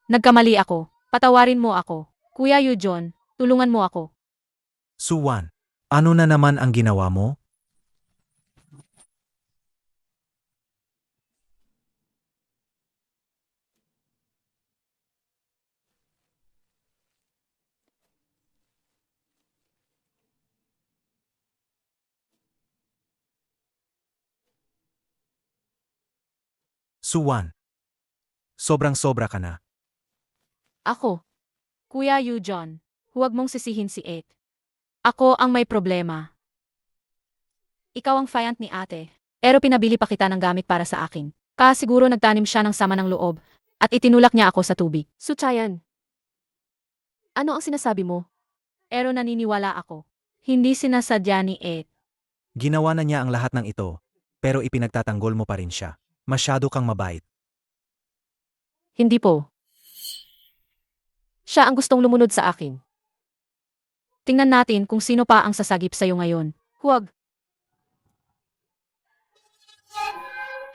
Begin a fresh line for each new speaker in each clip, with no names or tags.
Nagkamali ako. Patawarin mo ako. Kuya Yujon, tulungan mo ako.
Suwan, ano na naman ang ginawa mo? Suwan, sobrang-sobra ka na.
Ako. Kuya Yujon, huwag mong sisihin si Ed. Ako ang may problema. Ikaw ang client ni ate. Pero pinabili pa kita ng gamit para sa akin. Siguro nagtanim siya ng sama ng loob at itinulak niya ako sa tubig. Suchayan. Ano ang sinasabi mo? Pero naniniwala ako. Hindi sinasadya ni Ed.
Ginawa na niya ang lahat ng ito, pero ipinagtatanggol mo pa rin siya. Masyado kang mabait.
Hindi po. Siya ang gustong lumunod sa akin. Tingnan natin kung sino pa ang sasagip sa'yo ngayon. Huwag.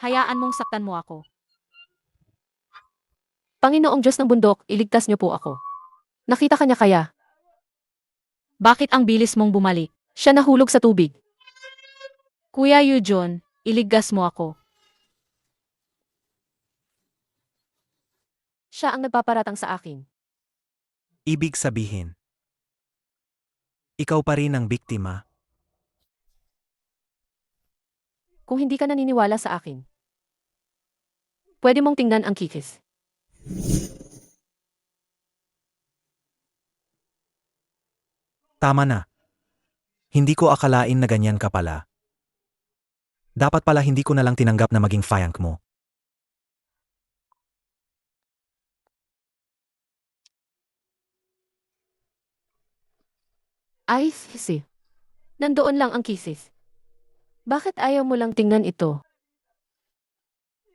Hayaan mong saktan mo ako. Panginoong Diyos ng bundok, iligtas niyo po ako. Nakita ka niya kaya? Bakit ang bilis mong bumalik? Siya nahulog sa tubig. Kuya Yujon, iligtas mo ako. Siya ang nagpaparatang sa akin.
Ibig sabihin, ikaw pa rin ang biktima.
Kung hindi ka naniniwala sa akin, pwede mong tingnan ang kikis.
Tama na. Hindi ko akalain na ganyan ka pala. Dapat pala hindi ko na lang tinanggap na maging fianc mo.
Ay, sisi. Nandoon lang ang kisis. Bakit ayaw mo lang tingnan ito?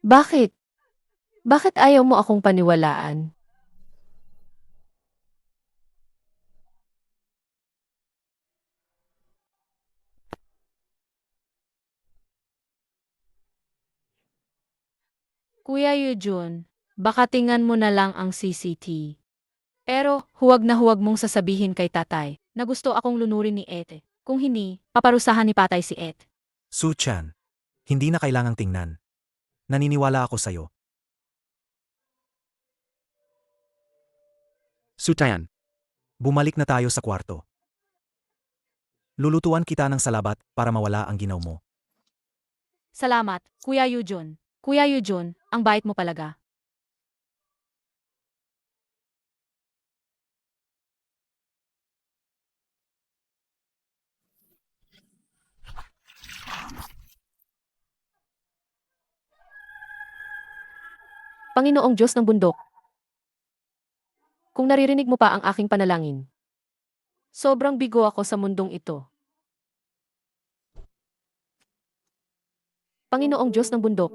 Bakit? Bakit ayaw mo akong paniwalaan? Kuya Yujun, baka tingnan mo na lang ang CCT. Pero huwag na huwag mong sasabihin kay tatay na gusto akong lunurin ni Ete. Kung hindi, paparusahan ni patay si Ed.
Su-chan, hindi na kailangang tingnan. Naniniwala ako sa'yo. Sutayan, bumalik na tayo sa kwarto. Lulutuan kita ng salabat para mawala ang ginaw mo.
Salamat, Kuya Yujun. Kuya Yujun, ang bait mo palaga. Panginoong Diyos ng bundok, kung naririnig mo pa ang aking panalangin, sobrang bigo ako sa mundong ito. Panginoong Diyos ng bundok,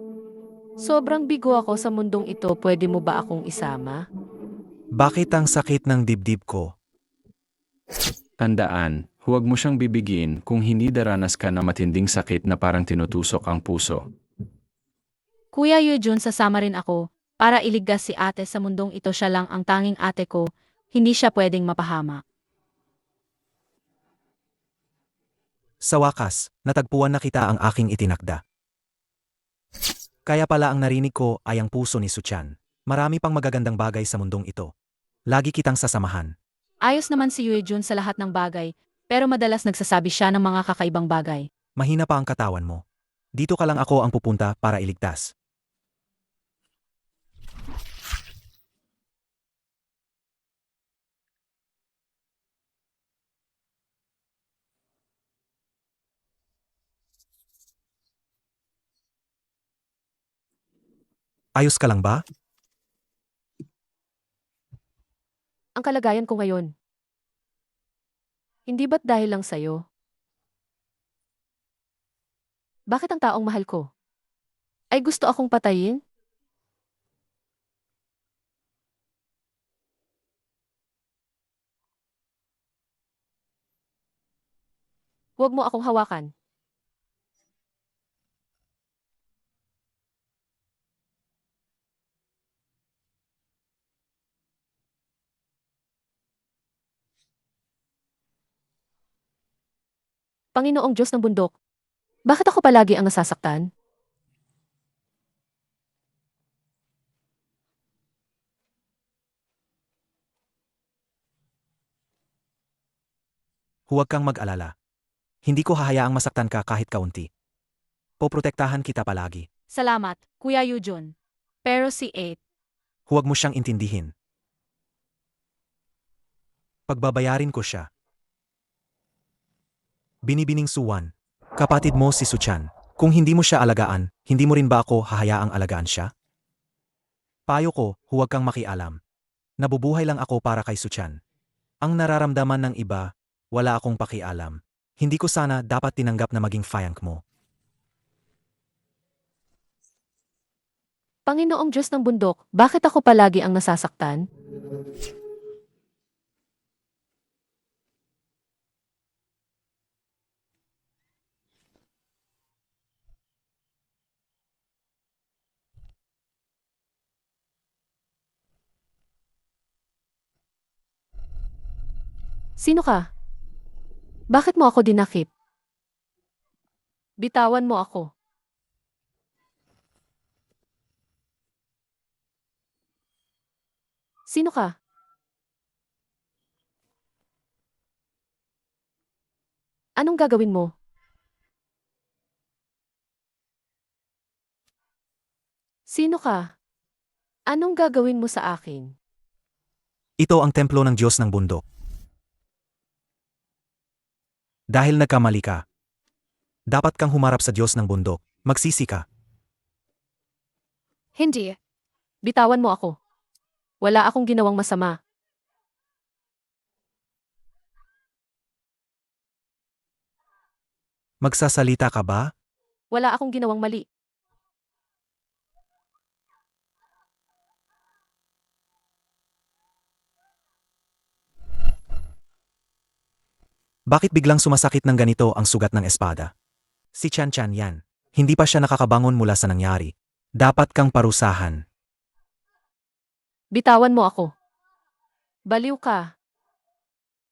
sobrang bigo ako sa mundong ito, pwede mo ba akong isama?
Bakit ang sakit ng dibdib ko?
Tandaan, huwag mo siyang bibigin kung hindi daranas ka na matinding sakit na parang tinutusok ang puso.
Kuya Yujun, sasama rin ako para iligtas si ate sa mundong ito. Siya lang ang tanging ate ko, hindi siya pwedeng mapahamak.
Sa wakas, natagpuan na kita ang aking itinakda. Kaya pala ang narinig ko ay ang puso ni Suchan. Marami pang magagandang bagay sa mundong ito. Lagi kitang sasamahan.
Ayos naman si Yujun sa lahat ng bagay, pero madalas nagsasabi siya ng mga kakaibang bagay.
Mahina pa ang katawan mo. Dito ka lang ako ang pupunta para iligtas. Ayos ka lang ba?
Ang kalagayan ko ngayon, hindi ba't dahil lang sa'yo? Bakit ang taong mahal ko ay gusto akong patayin? Huwag mo akong hawakan. Panginoong Diyos ng bundok, bakit ako palagi ang nasasaktan?
Huwag kang mag-alala. Hindi ko hahayaang masaktan ka kahit kaunti. Poprotektahan kita palagi.
Salamat, Kuya Yujon. Pero si 8,
Huwag mo siyang intindihin. Pagbabayarin ko siya. Binibining Suwan. Kapatid mo si Suchan. Kung hindi mo siya alagaan, hindi mo rin ba ako hahayaang alagaan siya? Payo ko, huwag kang makialam. Nabubuhay lang ako para kay Suchan. Ang nararamdaman ng iba, wala akong pakialam. Hindi ko sana dapat tinanggap na maging fiancé mo.
Panginoong Diyos ng bundok, bakit ako palagi ang nasasaktan? Sino ka? Bakit mo ako dinakip? Bitawan mo ako. Sino ka? Anong gagawin mo? Sino ka? Anong gagawin mo sa akin?
Ito ang templo ng Diyos ng bundok. Dahil nagkamali ka, dapat kang humarap sa Diyos ng bundok. Magsisi ka.
Hindi. Bitawan mo ako. Wala akong ginawang masama.
Magsasalita ka ba?
Wala akong ginawang mali.
Bakit biglang sumasakit ng ganito ang sugat ng espada? Si Chan Chan yan. Hindi pa siya nakakabangon mula sa nangyari. Dapat kang parusahan.
Bitawan mo ako. Baliw ka.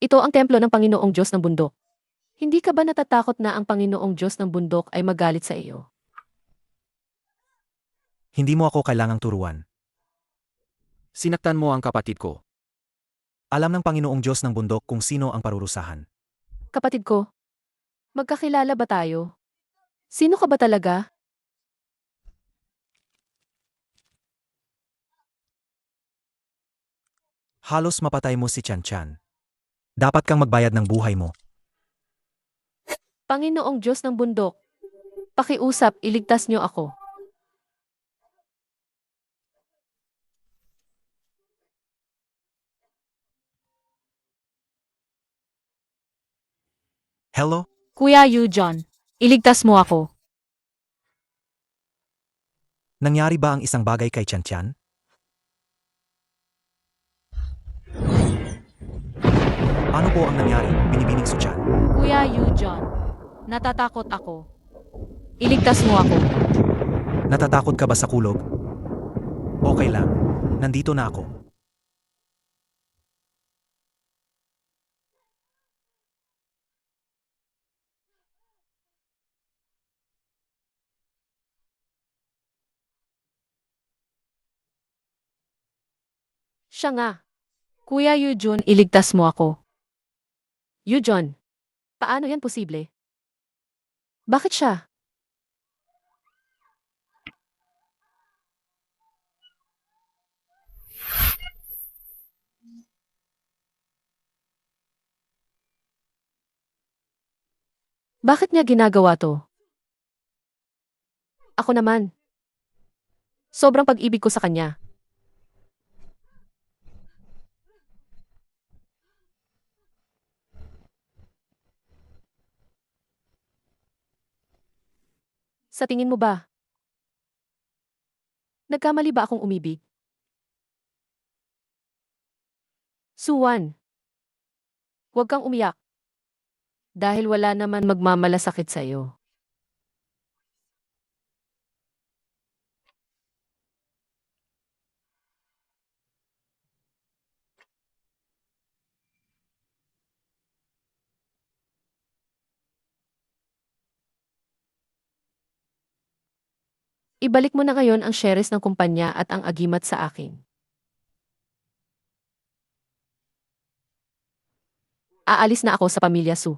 Ito ang templo ng Panginoong Diyos ng bundok. Hindi ka ba natatakot na ang Panginoong Diyos ng bundok ay magalit sa iyo?
Hindi mo ako kailangang turuan.
Sinaktan mo ang kapatid ko.
Alam ng Panginoong Diyos ng bundok kung sino ang parurusahan.
Kapatid ko, magkakilala ba tayo? Sino ka ba talaga?
Halos mapatay mo si Chan Chan. Dapat kang magbayad ng buhay mo.
Panginoong Diyos ng bundok, pakiusap, iligtas niyo ako.
Hello?
Kuya Yujon, iligtas mo ako.
Nangyari ba ang isang bagay kay Chan Chan? Ano po ang nangyari? Binibining Suchan.
Kuya Yujon, natatakot ako. Iligtas mo ako.
Natatakot ka ba sa kulog? Okay lang. Nandito na ako.
Siya nga. Kuya Yujon, iligtas mo ako. Yujon, paano yan posible? Bakit siya? Bakit niya ginagawa to? Ako naman. Sobrang pag-ibig ko sa kanya. Sa tingin mo ba? Nagkamali ba akong umibig? Suwan, huwag kang umiyak. Dahil wala naman magmamalasakit sa iyo. Ibalik mo na ngayon ang shares ng kumpanya at ang agimat sa akin. Aalis na ako sa pamilya Su.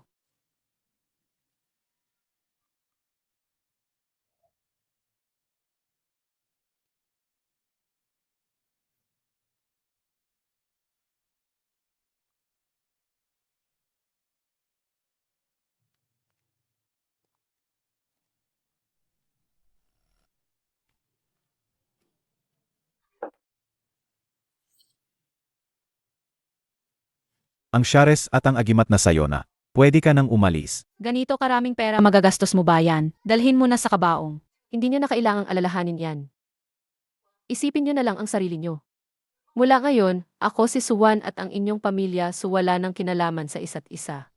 Ang shares at ang agimat na sayo na. Pwede ka nang umalis.
Ganito karaming pera magagastos mo ba yan? Dalhin mo na sa kabaong. Hindi niyo na kailangang alalahanin yan. Isipin niyo na lang ang sarili niyo. Mula ngayon, ako si Suwan at ang inyong pamilya wala ng kinalaman sa isa't isa.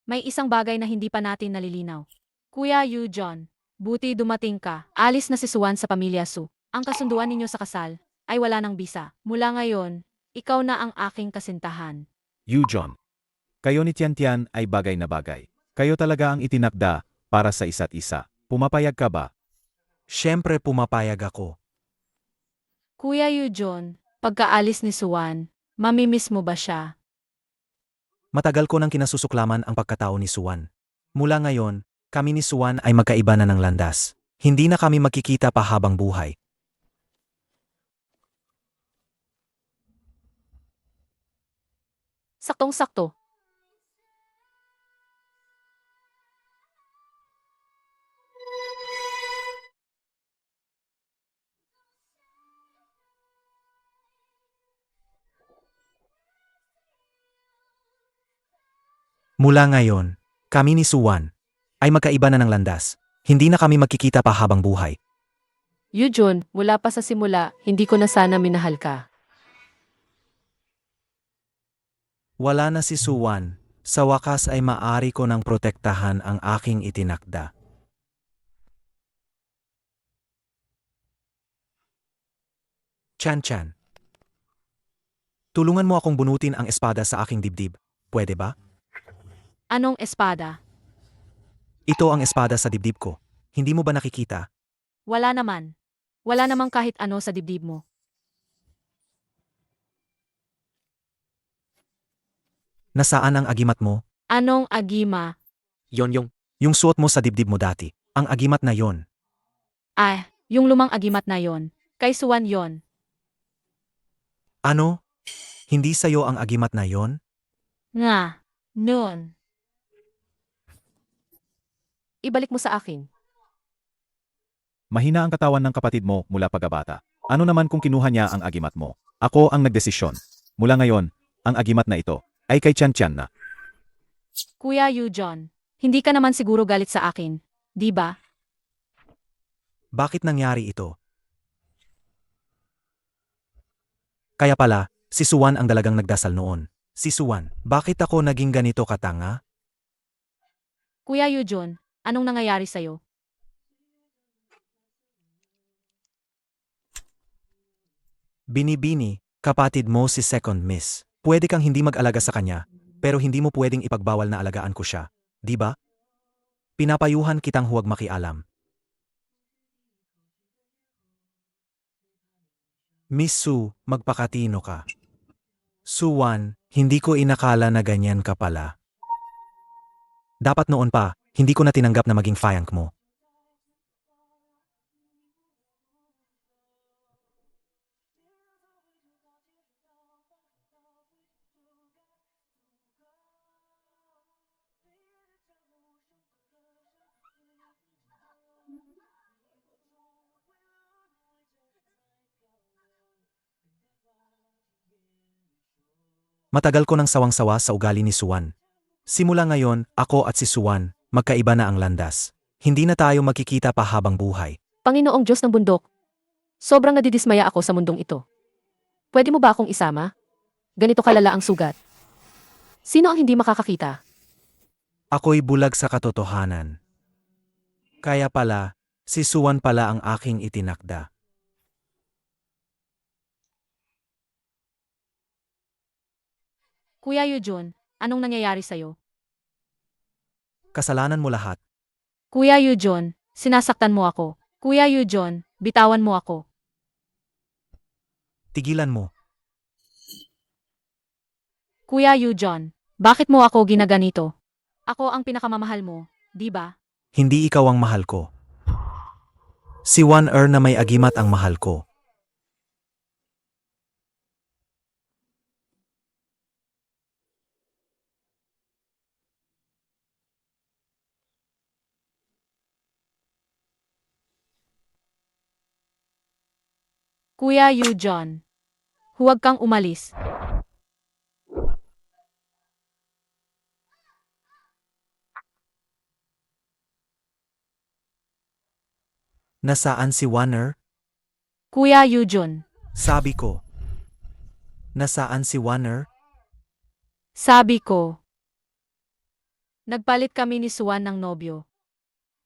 May isang bagay na hindi pa natin nalilinaw. Kuya Yu John, buti dumating ka. Alis na si Suwan sa pamilya Su. Ang kasunduan ninyo sa kasal ay wala ng bisa. Mula ngayon, ikaw na ang aking kasintahan.
You John. Kayo ni Tian Tian ay bagay na bagay. Kayo talaga ang itinakda para sa isa't isa. Pumapayag ka ba?
Siyempre pumapayag ako.
Kuya Yu John, pagkaalis ni Suwan, mamimiss mo ba siya?
Matagal ko nang kinasusuklaman ang pagkatao ni Suwan. Mula ngayon, kami ni Suwan ay magkaiba na ng landas. Hindi na kami magkikita pa habang buhay.
Saktong-sakto.
Mula ngayon, kami ni Suwan ay magkaiba na ng landas. Hindi na kami magkikita pa habang buhay.
Yu John, mula pa sa simula, hindi ko na sana minahal ka.
Wala na si Suwan. Sa wakas ay maari ko nang protektahan ang aking itinakda. Chan Chan. Tulungan mo akong bunutin ang espada sa aking dibdib. Pwede ba?
Anong espada?
Ito ang espada sa dibdib ko. Hindi mo ba nakikita?
Wala naman. Wala namang kahit ano sa dibdib mo.
Nasaan ang agimat mo?
Anong agima?
Yung suot mo sa dibdib mo dati. Ang agimat na yon.
Yung lumang agimat na yon. Kay Suwan yon.
Ano? Hindi sa'yo ang agimat na yon?
Nga. Noon. Ibalik mo sa akin.
Mahina ang katawan ng kapatid mo mula pagkabata. Ano naman kung kinuha niya ang agimat mo? Ako ang nagdesisyon. Mula ngayon, ang agimat na ito ay kay Tian Tian na.
Kuya Yu John, hindi ka naman siguro galit sa akin, di ba?
Bakit nangyari ito? Kaya pala, si Suwan ang dalagang nagdasal noon. Si Suwan, bakit ako naging ganito katanga?
Kuya Yu John, anong nangyayari sa'yo?
Binibini, kapatid mo si Second Miss. Pwede kang hindi mag-alaga sa kanya, pero hindi mo pwedeng ipagbawal na alagaan ko siya, di ba? Pinapayuhan kitang huwag makialam. Miss Su, magpakatino ka. Suwan, hindi ko inakala na ganyan ka pala. Dapat noon pa, hindi ko na tinanggap na maging fiancé mo. Matagal ko nang sawang-sawa sa ugali ni Suwan. Simula ngayon, ako at si Suwan, magkaiba na ang landas. Hindi na tayo magkikita pa habang buhay.
Panginoong Diyos ng bundok, sobrang nadidismaya ako sa mundong ito. Pwede mo ba akong isama? Ganito kalala ang sugat. Sino ang hindi makakakita?
Ako'y bulag sa katotohanan. Kaya pala, si Suwan pala ang aking itinakda.
Kuya Yujun, anong nangyayari sa'yo?
Kasalanan mo lahat.
Kuya Yujun, sinasaktan mo ako. Kuya Yujun, bitawan mo ako.
Tigilan mo.
Kuya Yujun, bakit mo ako ginaganito? Ako ang pinakamamahal mo, di ba?
Hindi ikaw ang mahal ko. Si Wan na may agimat ang mahal ko.
Kuya Yujun, huwag kang umalis.
Nasaan si Wan?
Kuya Yujun,
Sabi ko. Nasaan si Wan?
sabi ko. Nagpalit kami ni Suwan ng nobyo.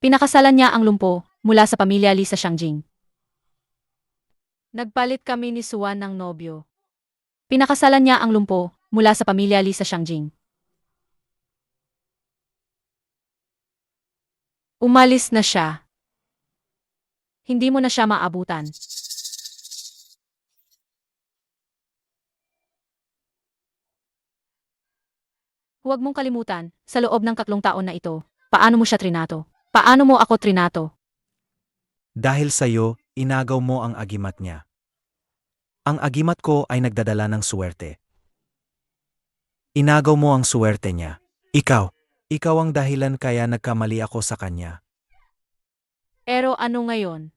Pinakasalan niya ang lumpo mula sa pamilya Lee sa Shangjing. Nagpalit kami ni Suwan ng nobyo. Pinakasalan niya ang lumpo mula sa pamilya Lee sa Shangjing. Umalis na siya. Hindi mo na siya maabutan. Huwag mong kalimutan, sa loob ng 3 taon na ito, paano mo siya trinato? Paano mo ako trinato?
Dahil sa'yo, inagaw mo ang agimat niya. Ang agimat ko ay nagdadala ng suwerte. Inagaw mo ang suwerte niya. Ikaw ang dahilan kaya nagkamali ako sa kanya.
Pero ano ngayon?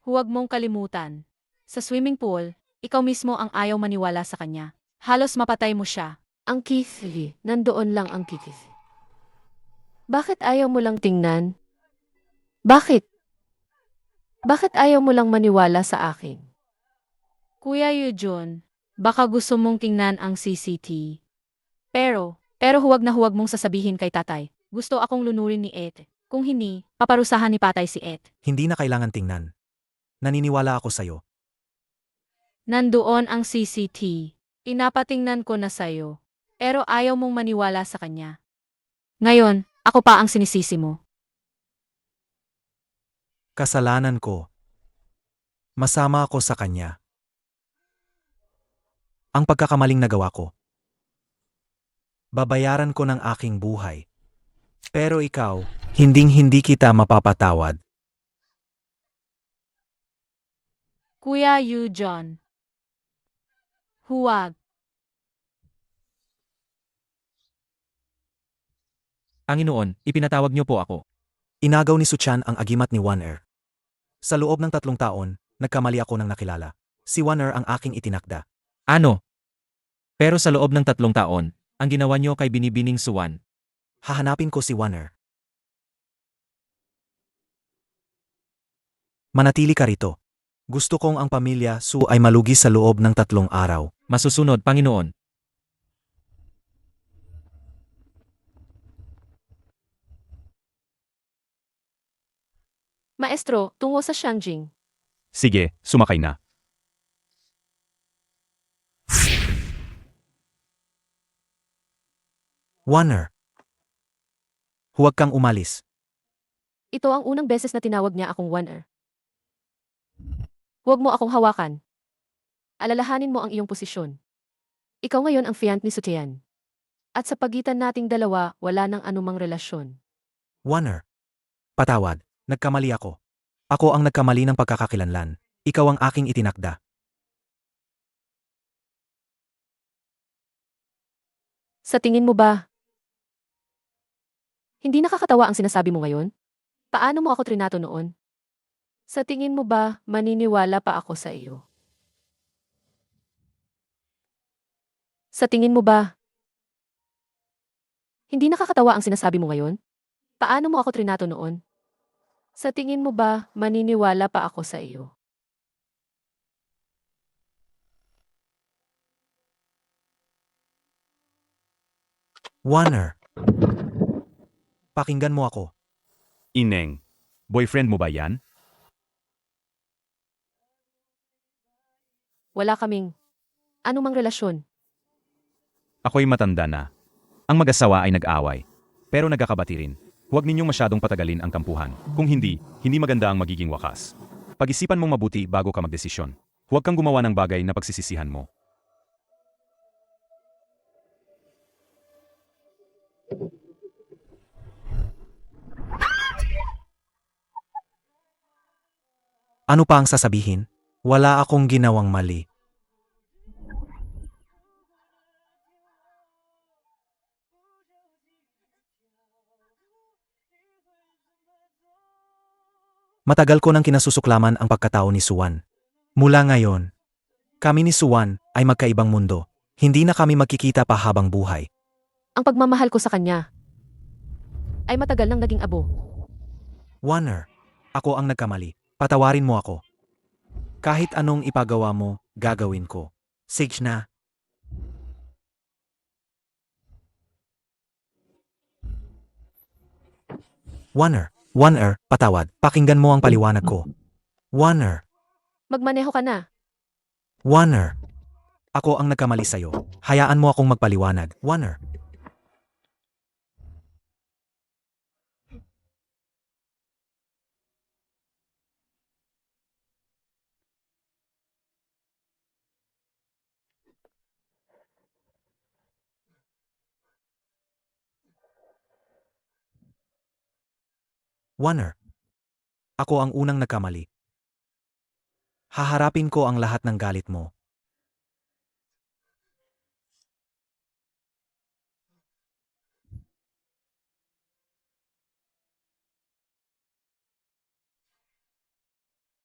Huwag mong kalimutan. Sa swimming pool, ikaw mismo ang ayaw maniwala sa kanya. Halos mapatay mo siya. Ang Keith, nandoon lang ang Keith. Bakit ayaw mo lang tingnan? Bakit? Bakit ayaw mo lang maniwala sa akin? Kuya Yujun, baka gusto mong tingnan ang CCT. Pero huwag na huwag mong sasabihin kay tatay. Gusto akong lunurin ni Ed. Kung hindi, paparusahan ni patay si Ed.
Hindi na kailangan tingnan. Naniniwala ako sa'yo.
Nandoon ang CCT. Inapatingnan ko na sa'yo. Pero ayaw mong maniwala sa kanya. Ngayon, ako pa ang sinisisi mo.
Kasalanan ko. Masama ako sa kanya. Ang pagkakamaling nagawa ko. Babayaran ko ng aking buhay. Pero ikaw, hinding-hindi kita mapapatawad.
Kuya Yujun. Huwag.
Panginoon, ipinatawag niyo po ako.
Inagaw ni Suchan ang agimat ni Wan. Sa loob ng 3 taon, nagkamali ako ng nakilala. Si Wan ang aking itinakda.
Ano? Pero sa loob ng 3 taon, ang ginawa niyo kay Binibining Suwan.
Hahanapin ko si Wan. Manatili ka rito. Gusto kong ang pamilya Su ay malugi sa loob ng 3 araw.
Masusunod, Panginoon.
Maestro, tungo sa Shangjing.
Sige, sumakay na.
Wan. Huwag kang umalis.
Ito ang unang beses na tinawag niya akong Waner. Huwag mo akong hawakan. Alalahanin mo ang iyong posisyon. Ikaw ngayon ang fiancé ni Sutian. At sa pagitan nating dalawa, wala nang anumang relasyon.
Wan. Patawad. Nagkamali ako. Ako ang nagkamali ng pagkakakilanlan. Ikaw ang aking itinakda.
Sa tingin mo ba? Hindi nakakatawa ang sinasabi mo ngayon? Paano mo ako trinato noon? Sa tingin mo ba, maniniwala pa ako sa iyo? Sa tingin mo ba? Hindi nakakatawa ang sinasabi mo ngayon? Paano mo ako trinato noon? Sa tingin mo ba, maniniwala pa ako sa iyo?
Wan. Pakinggan mo ako.
Ineng, boyfriend mo ba yan?
Wala kaming anumang relasyon.
Ako'y matanda na. Ang mag-asawa ay nag-away. Pero nagkakabati rin. Huwag ninyong masyadong patagalin ang tampuhan. Kung hindi, hindi maganda ang magiging wakas. Pag-isipan mong mabuti bago ka magdesisyon. Huwag kang gumawa ng bagay na pagsisisihan mo.
Ano pa ang sasabihin? Wala akong ginawang mali. Matagal ko nang kinasusuklaman ang pagkatao ni Suwan. Mula ngayon, kami ni Suwan ay magkaibang mundo. Hindi na kami magkikita pa habang buhay.
Ang pagmamahal ko sa kanya ay matagal nang naging abo.
Warner, ako ang nagkamali. Patawarin mo ako. Kahit anong ipagawa mo, gagawin ko. Sige na. Warner, patawad. Pakinggan mo ang paliwanag ko. Warner,
Magmaneho ka na.
Warner. Ako ang nagkamali sa'yo. Hayaan mo akong magpaliwanag. Warner. Warner. Ako ang unang nagkamali. Haharapin ko ang lahat ng galit mo.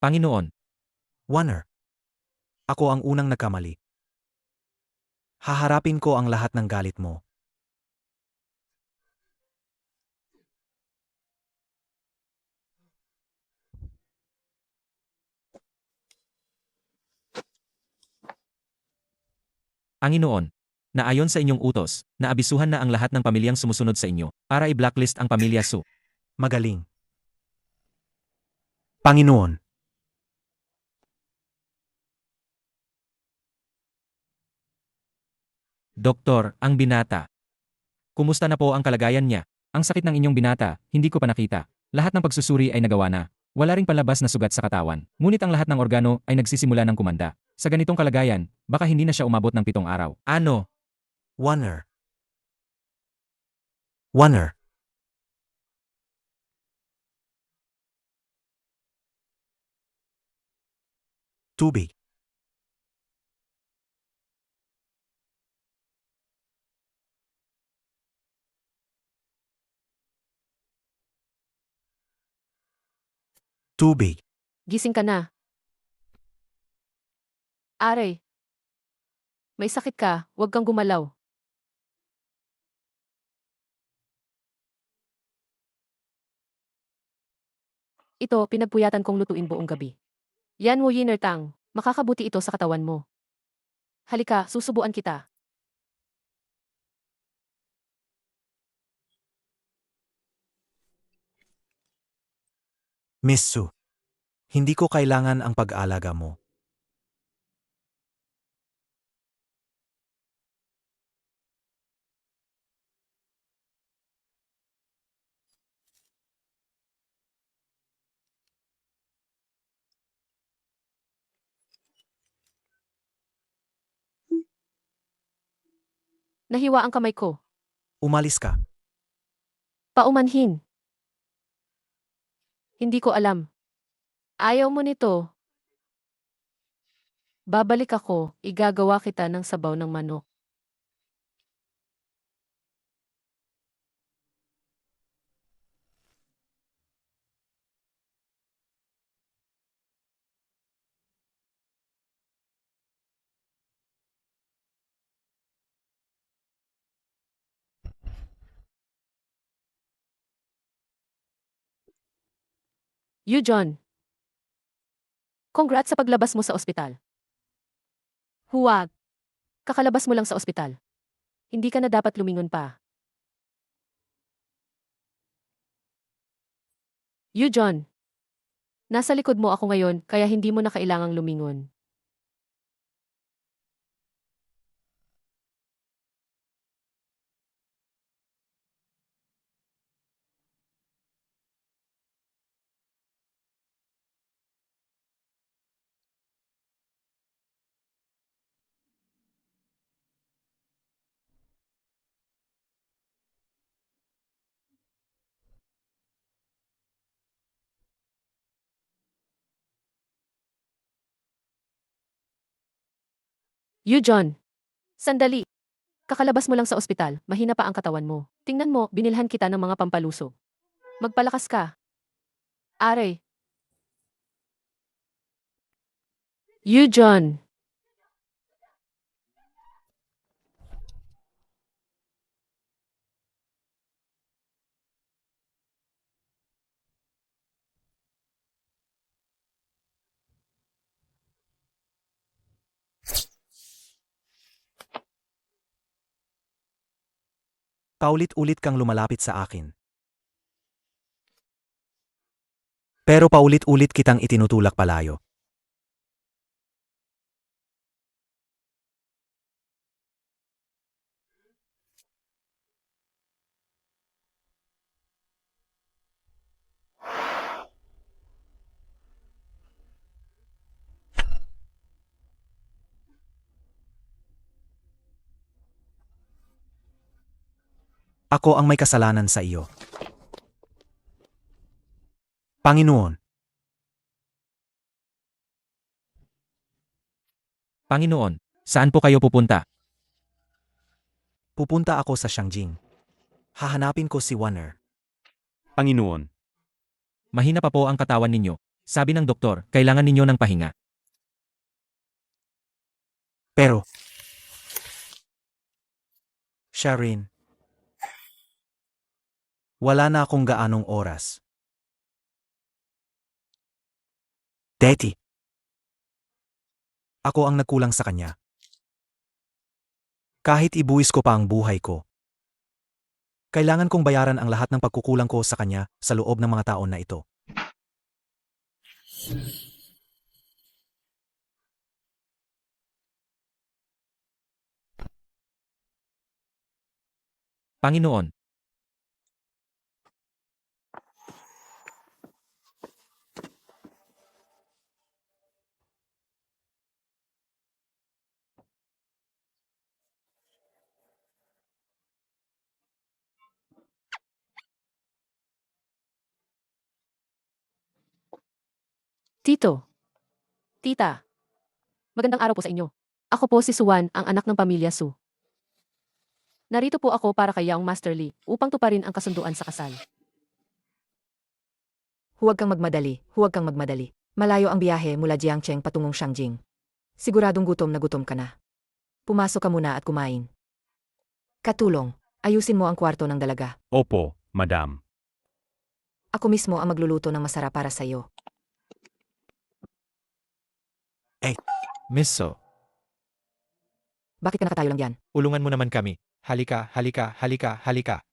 Panginoon,
Warner. Ako ang unang nagkamali. Haharapin ko ang lahat ng galit mo.
Panginoon, na ayon sa inyong utos, naabisuhan na ang lahat ng pamilyang sumusunod sa inyo, para i-blacklist ang pamilya Su.
Magaling. Panginoon.
Doktor, ang binata. Kumusta na po ang kalagayan niya? Ang sakit ng inyong binata, hindi ko pa nakita. Lahat ng pagsusuri ay nagawa na. Wala ring palabas na sugat sa katawan. Ngunit ang lahat ng organo ay nagsisimula ng kumanda. Sa ganitong kalagayan, baka hindi na siya umabot ng 7 araw. Ano?
Warner. Warner. Tubig. Tubig.
Gising ka na. Are. May sakit ka, huwag kang gumalaw. Ito, pinagpuyatan kong lutuin buong gabi. Yan mo Yinner Tang, makakabuti ito sa katawan mo. Halika, susubuan kita.
Miss Su. Hindi ko kailangan ang pag-aalaga mo.
Nahiwa ang kamay ko.
Umalis ka.
Paumanhin. Hindi ko alam. Ayaw mo nito. Babalik ako, igagawa kita ng sabaw ng manok. You John. Congrats sa paglabas mo sa ospital. Huwag. Kakalabas mo lang sa ospital. Hindi ka na dapat lumingon pa. John. Nasa likod mo ako ngayon kaya hindi mo na kailangang lumingon. John. Sandali. Kakalabas mo lang sa ospital, mahina pa ang katawan mo. Tingnan mo, binilhan kita ng mga pampaluso. Magpalakas ka. Are. John.
Paulit-ulit kang lumalapit sa akin. Pero paulit-ulit kitang itinutulak palayo. Ako ang may kasalanan sa iyo. Panginoon,
Panginoon, saan po kayo pupunta?
pupunta ako sa Shangjing. Hahanapin ko si Warner.
Panginoon,
Mahina pa po ang katawan ninyo. Sabi ng doktor, kailangan ninyo ng pahinga.
Pero, Sharin, wala na akong gaanong oras. Daddy, ako ang nagkulang sa kanya. Kahit ibuwis ko pa ang buhay ko, kailangan kong bayaran ang lahat ng pagkukulang ko sa kanya sa loob ng mga taon na ito.
Panginoon,
Tito. Tita. Magandang araw po sa inyo. Ako po si Suwan, ang anak ng pamilya Su. Narito po ako para kay Yaong Master Lee upang tuparin ang kasunduan sa kasal.
Huwag kang magmadali, huwag kang magmadali. Malayo ang biyahe mula Jiangcheng patungong Shangjing. Siguradong gutom na gutom ka na. Pumasok ka muna at kumain. Katulong, ayusin mo ang kwarto ng dalaga.
opo, madam.
Ako mismo ang magluluto ng masarap para sa iyo.
Miso,
Bakit ka nakatayo lang diyan?
ulungan mo naman kami. Halika, halika, halika, halika.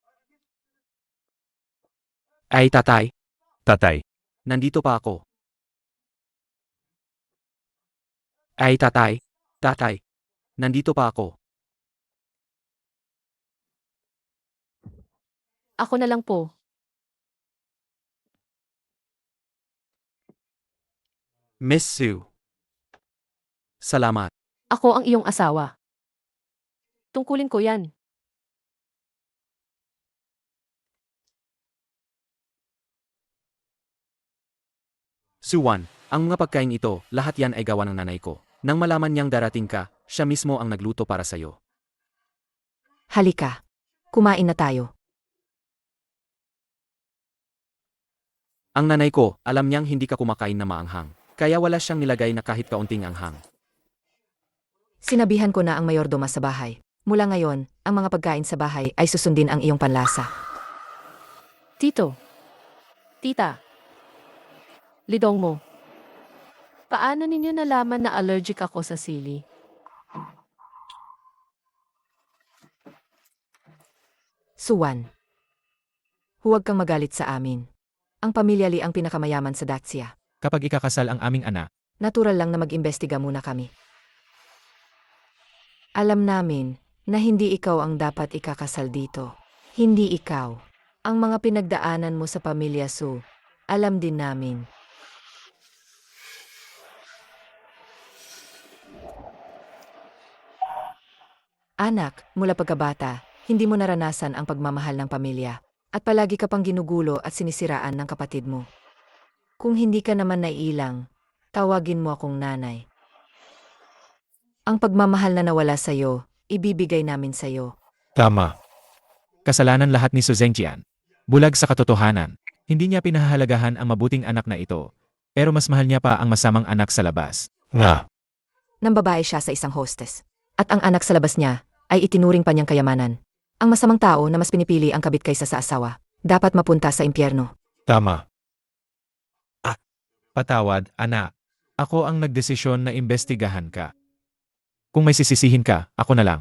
Ay tatay,
Tatay,
nandito pa ako. Ay tatay, tatay, nandito pa ako.
Ako na lang po.
Miss Sue. Salamat.
Ako ang iyong asawa. Tungkulin ko yan.
Suwan, ang mga pagkain ito, lahat yan ay gawa ng nanay ko. Nang malaman niyang darating ka, siya mismo ang nagluto para sa'yo.
Halika. Kumain na tayo.
Ang nanay ko, alam niyang hindi ka kumakain na maanghang. Kaya wala siyang nilagay na kahit kaunting anghang.
Sinabihan ko na ang mayordoma sa bahay. Mula ngayon, ang mga pagkain sa bahay ay susundin ang iyong panlasa.
Tito. Tita. Lidong mo. Paano ninyo nalaman na allergic ako sa sili?
Suwan. Huwag kang magalit sa amin. Ang pamilya Lee ang pinakamayaman sa Daxia.
Kapag ikakasal ang aming anak,
Natural lang na mag-imbestiga muna kami. Alam namin na hindi ikaw ang dapat ikakasal dito. Hindi ikaw. Ang mga pinagdaanan mo sa pamilya Su, alam din namin. Anak, mula pagkabata, hindi mo naranasan ang pagmamahal ng pamilya. At palagi ka pang ginugulo at sinisiraan ng kapatid mo. Kung hindi ka naman naiilang, tawagin mo akong nanay. Ang pagmamahal na nawala sa'yo, ibibigay namin sa'yo.
tama. Kasalanan lahat ni Su Zhengjian. Bulag sa katotohanan. Hindi niya pinahahalagahan ang mabuting anak na ito. Pero mas mahal niya pa ang masamang anak sa labas.
Nang babae siya sa isang hostess. At ang anak sa labas niya ay itinuring pa niyang kayamanan. Ang masamang tao na mas pinipili ang kabit kaysa sa asawa, dapat mapunta sa impyerno.
Tama. Patawad, anak. Ako ang nagdesisyon na imbestigahan ka. Kung may sisisihin ka, ako na lang.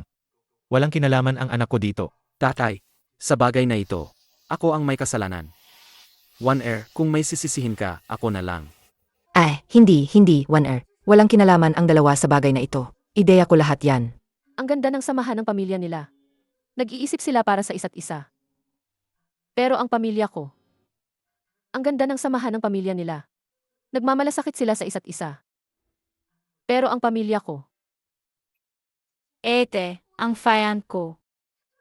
Walang kinalaman ang anak ko dito.
Tatay, sa bagay na ito, ako ang may kasalanan. One Air, kung may sisisihin ka, ako na lang.
Hindi, One-er. Walang kinalaman ang dalawa sa bagay na ito. Ideya ko lahat yan.
Ang ganda ng samahan ng pamilya nila. Nag-iisip sila para sa isa't isa. Pero ang pamilya ko, ang ganda ng samahan ng pamilya nila. Nagmamalasakit sila sa isa't isa. Pero ang pamilya ko, ang fiancé ko.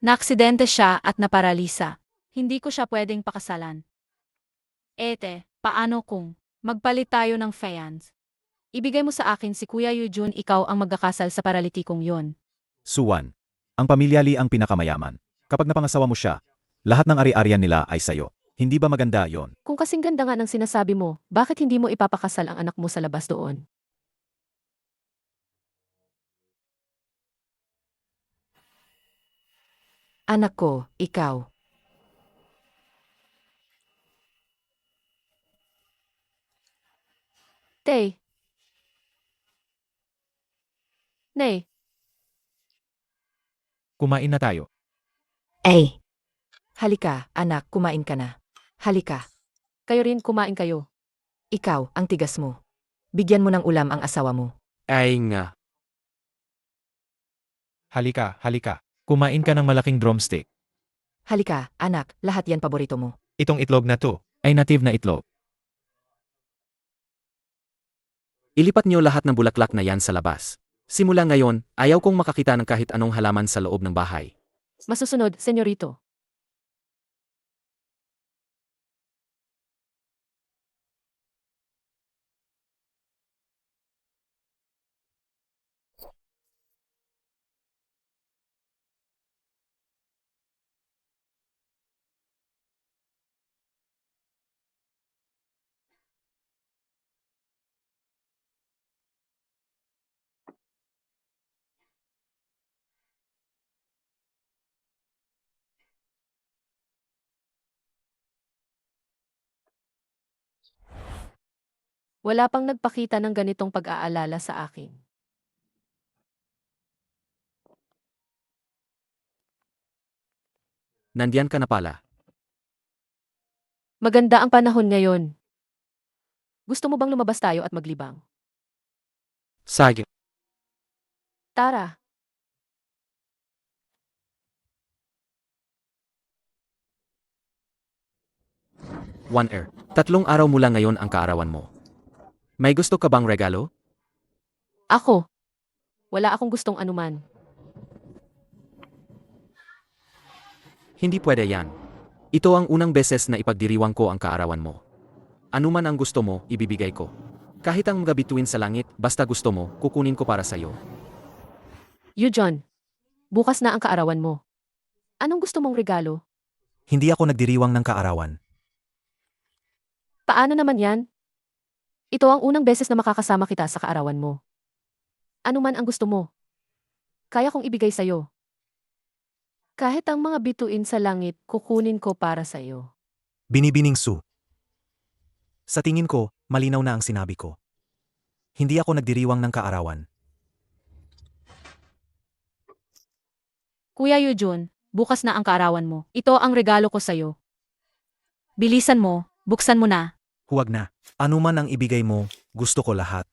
Naaksidente siya at naparalisa. Hindi ko siya pwedeng pakasalan. Paano kung magpalit tayo ng fiancé? Ibigay mo sa akin si Kuya Yujun, ikaw ang magkakasal sa paralitikong yon.
Suwan, ang pamilya Lee ang pinakamayaman. Kapag napangasawa mo siya, lahat ng ari-arian nila ay sayo. Hindi ba maganda yon?
Kung kasing ganda nga ng sinasabi mo, bakit hindi mo ipapakasal ang anak mo sa labas doon?
Anak ko, ikaw.
Tay. Nay,
Kumain na tayo.
Halika, anak, kumain ka na. Halika,
kayo rin kumain kayo.
ikaw, ang tigas mo. Bigyan mo ng ulam ang asawa mo.
Ay nga.
Halika. Kumain ka ng malaking drumstick.
Halika, anak, lahat yan paborito mo.
Itong itlog na to ay native na itlog.
Ilipat niyo lahat ng bulaklak na yan sa labas. Simula ngayon, ayaw kong makakita ng kahit anong halaman sa loob ng bahay.
Masusunod, senyorito. Wala pang nagpakita ng ganitong pag-aalala sa akin.
Nandiyan ka na pala.
Maganda ang panahon ngayon. Gusto mo bang lumabas tayo at maglibang?
Sige.
Tara.
One Air, 3 araw mula ngayon ang kaarawan mo. May gusto ka bang regalo?
Ako. Wala akong gustong anuman.
Hindi pwede yan. Ito ang unang beses na ipagdiriwang ko ang kaarawan mo. Ano man ang gusto mo, ibibigay ko. Kahit ang mga bituin sa langit, basta gusto mo, kukunin ko para sa'yo.
Yujon, bukas na ang kaarawan mo. Anong gusto mong regalo?
Hindi ako nagdiriwang ng kaarawan.
Paano naman yan? Ito ang unang beses na makakasama kita sa kaarawan mo. Ano man ang gusto mo, kaya kong ibigay sa'yo. Kahit ang mga bituin sa langit, kukunin ko para sa'yo.
Binibining Su. Sa tingin ko, malinaw na ang sinabi ko. Hindi ako nagdiriwang ng kaarawan.
Kuya Yujun, bukas na ang kaarawan mo. Ito ang regalo ko sa'yo. Bilisan mo, Buksan mo na.
Huwag na. Ano man ang ibigay mo, gusto ko lahat.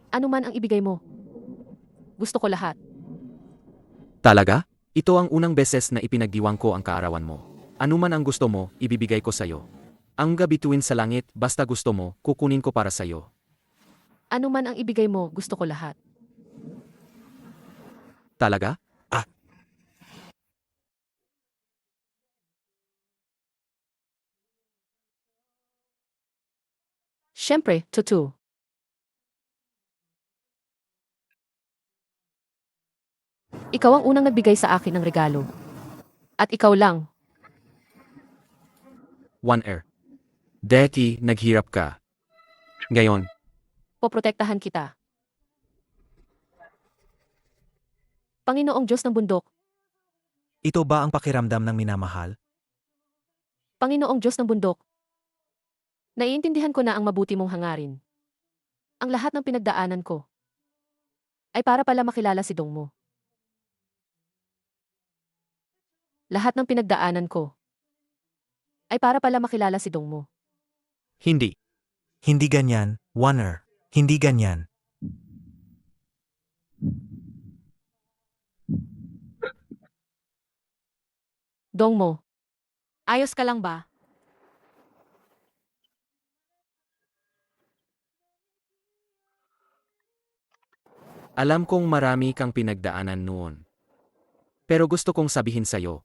Ano man ang ibigay mo. Gusto ko lahat.
Talaga? Ito ang unang beses na ipinagdiwang ko ang kaarawan mo. Ano man ang gusto mo, ibibigay ko sa'yo. Ang bituin sa langit, basta gusto mo, kukunin ko para sa'yo.
Ano man ang ibigay mo, gusto ko lahat.
Talaga?
Siyempre, Tutu. Ikaw ang unang nagbigay sa akin ng regalo. At ikaw lang.
One Air. Deti, naghirap ka. Ngayon,
Poprotektahan kita. Panginoong Diyos ng bundok.
Ito ba ang pakiramdam ng minamahal?
Panginoong Diyos ng bundok. Naiintindihan ko na ang mabuti mong hangarin. Ang lahat ng pinagdaanan ko ay para pala makilala si Dong mo. Lahat ng pinagdaanan ko ay para pala makilala si Dong mo.
hindi.
Hindi ganyan, Warner. Hindi ganyan.
Dong mo. Ayos ka lang ba?
Alam kong marami kang pinagdaanan noon. Pero gusto kong sabihin sa'yo,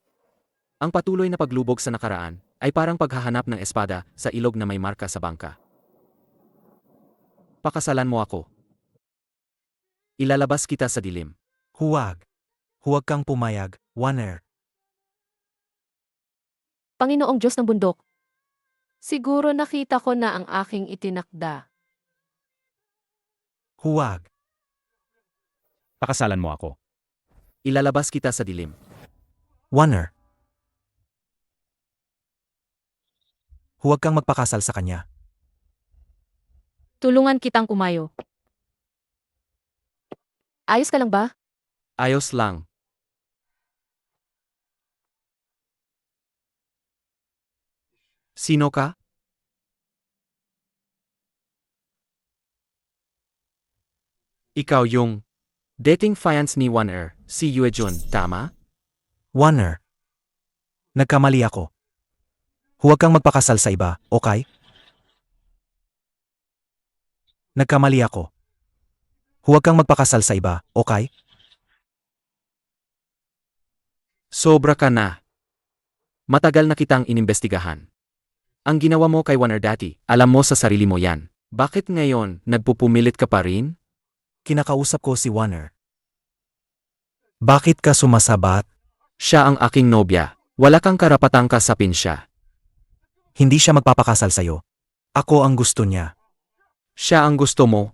ang patuloy na paglubog sa nakaraan ay parang paghahanap ng espada sa ilog na may marka sa bangka. Pakasalan mo ako. Ilalabas kita sa dilim.
Huwag. Huwag kang pumayag, Warner.
Panginoong Diyos ng bundok. Siguro nakita ko na ang aking itinakda.
Huwag.
Pakasalan mo ako.
Ilalabas kita sa dilim.
Warner. Huwag kang magpakasal sa kanya.
Tulungan kitang umayo. Ayos ka lang ba?
Ayos lang. Sino ka? Ikaw yung dating fiance ni One Air, si Yuejun, tama?
Warner. Nagkamali ako. Huwag kang magpakasal sa iba, okay? Nagkamali ako. Huwag kang magpakasal sa iba, okay?
Sobra ka na. Matagal na kitang inimbestigahan. Ang ginawa mo kay One Air dati, alam mo sa sarili mo yan. Bakit ngayon, nagpupumilit ka pa rin?
Kinakausap ko si Warner. Bakit ka sumasabat?
Siya ang aking nobya. Wala kang karapatang kasapin siya.
Hindi siya magpapakasal sa'yo. Ako ang gusto niya.
Siya ang gusto mo.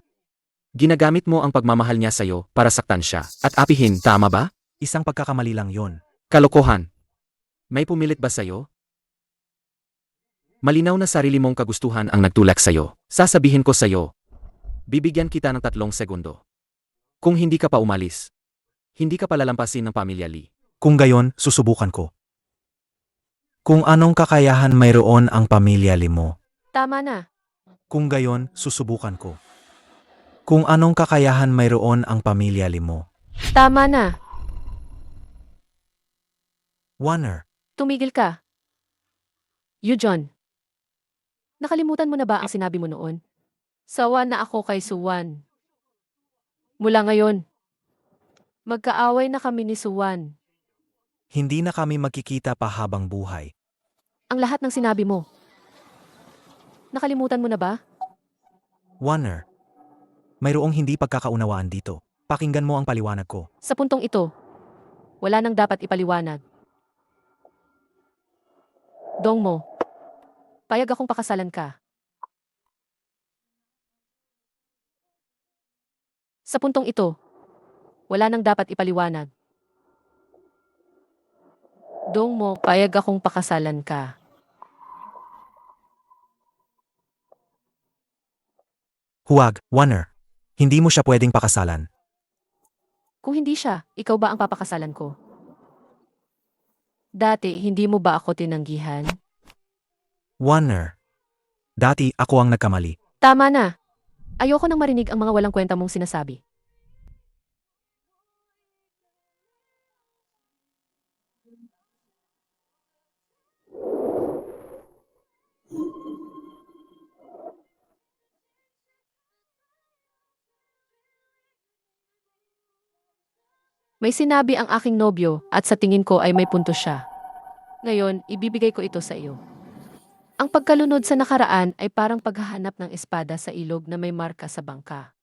Ginagamit mo ang pagmamahal niya sa'yo para saktan siya at apihin, tama ba?
Isang pagkakamali lang yon.
Kalokohan. May pumilit ba sa'yo? Malinaw na sarili mong kagustuhan ang nagtulak sa'yo. Sasabihin ko sa'yo. Bibigyan kita ng 3 segundo. Kung hindi ka pa umalis, hindi ka palalampasin ng pamilya Lee.
Kung gayon, susubukan ko. Kung anong kakayahan mayroon ang pamilya Limo.
Tama na.
Kung gayon, susubukan ko. Kung anong kakayahan mayroon ang pamilya Limo.
Tama na.
Warner.
Tumigil ka. Yujon. Nakalimutan mo na ba ang sinabi mo noon? Sawa na ako kay Suwan. Mula ngayon, magkaaway na kami ni Suwan.
Hindi na kami magkikita pa habang buhay.
Ang lahat ng sinabi mo. Nakalimutan mo na ba?
Warner. Mayroong hindi pagkakaunawaan dito. Pakinggan mo ang paliwanag ko.
Sa puntong ito, wala nang dapat ipaliwanag. Dong mo, payag akong pakasalan ka. Sa puntong ito, wala nang dapat ipaliwanag. Dong mo, payag akong pakasalan ka.
Huwag, Warner. Hindi mo siya pwedeng pakasalan.
Kung hindi siya, ikaw ba ang papakasalan ko? Dati, hindi mo ba ako tinanggihan?
Warner. Dati ako ang nagkamali.
Tama na. Ayoko nang marinig ang mga walang kwenta mong sinasabi. May sinabi ang aking nobyo at sa tingin ko ay may punto siya. Ngayon, ibibigay ko ito sa iyo. Ang pagkalunod sa nakaraan ay parang paghahanap ng espada sa ilog na may marka sa bangka.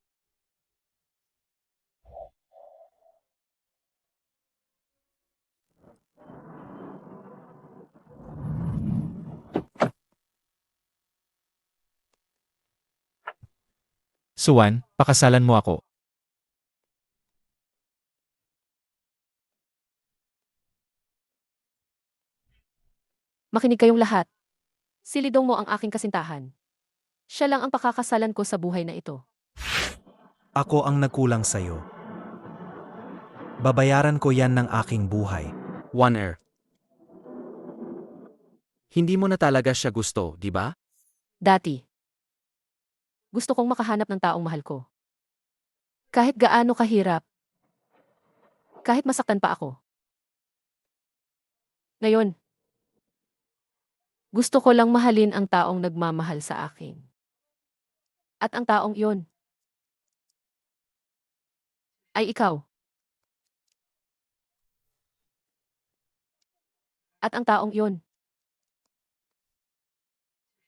Suwan, pakasalan mo ako.
Makinig kayong lahat. Silidong mo ang aking kasintahan. Siya lang ang pakakasalan ko sa buhay na ito.
Ako ang nagkulang sa'yo. Babayaran ko yan ng aking buhay.
Warner. Hindi mo na talaga siya gusto, di ba?
Dati. Gusto kong makahanap ng taong mahal ko. Kahit gaano kahirap. Kahit masaktan pa ako. Ngayon, gusto ko lang mahalin ang taong nagmamahal sa akin. At ang taong iyon ay ikaw. At ang taong iyon